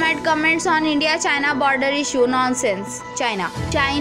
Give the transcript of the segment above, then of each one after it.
diplomat comments on India-China border issue. Nonsense. China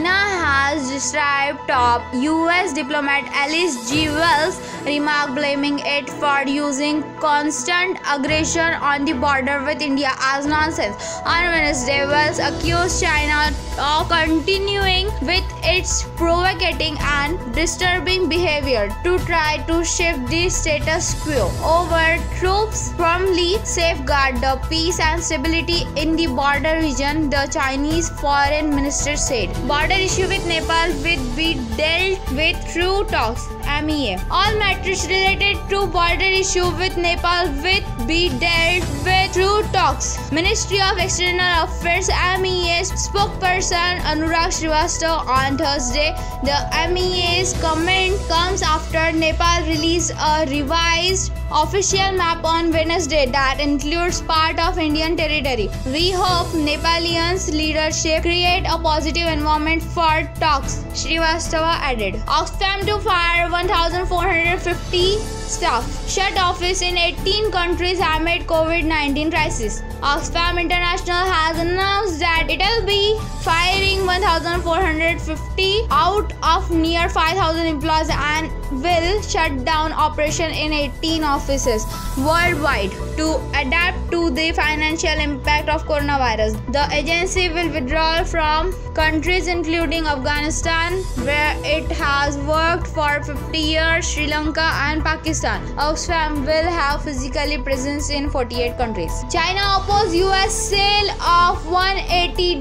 has described top US diplomat Alice G. Wells' remark blaming it for using constant aggression on the border with India as nonsense. On Wednesday, Wells accused China of continuing with its provocating and disturbing behavior to try to shift the status quo over troops firmly safeguard the peace and stability in the border region, the Chinese foreign minister said. Border issue with Nepal will be dealt with through talks. MEA. All matters related to border issue with Nepal will be dealt with through talks. Ministry of External Affairs MEA spokesperson Anurag Srivastava on Thursday. The MEA's comment comes after Nepal released a revised official map on Wednesday that includes part of Indian territory. We hope Nepal's leadership create a positive environment for talks, Srivastava added. Oxfam to fire 1,450 staff. Shut office in 18 countries amid COVID-19 crisis. Oxfam International has announced that it will be firing 1,450 out of near 5,000 employees and will shut down operation in 18 offices worldwide to adapt to the financial impact of coronavirus. The agency will withdraw from countries including Afghanistan, where it has worked for 50 years, Sri Lanka and Pakistan. Oxfam will have physically presence in 48 countries. China opposed US sale of $180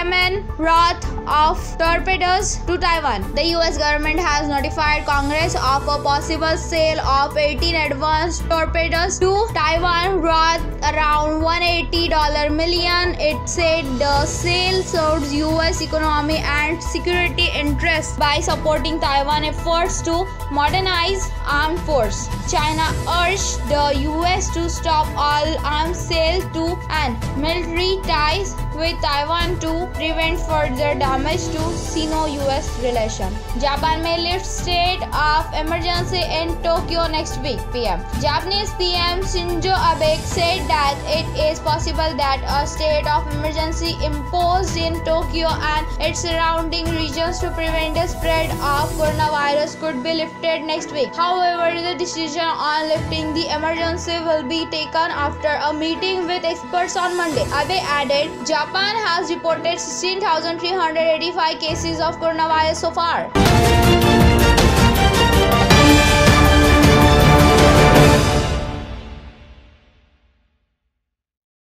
MN worth of torpedoes to Taiwan. The US government has notified Congress of a possible sale of 18 advanced torpedoes to Taiwan worth around $180 million. It said the sale serves US economy and security interests by supporting Taiwan efforts to modernize armed force. China urged the US to stop all arms sales to and military ties with Taiwan to prevent further damage to Sino-US relation. Japan may lift state of emergency in Tokyo next week. PM. Japanese PM Shinzo Abe said that it is possible that a state of emergency imposed in Tokyo and its surrounding regions to prevent the spread of coronavirus could be lifted next week. However, the decision on lifting the emergency will be taken after a meeting with experts on Monday. Abe added, Japan has reported 16,385 cases of coronavirus so far.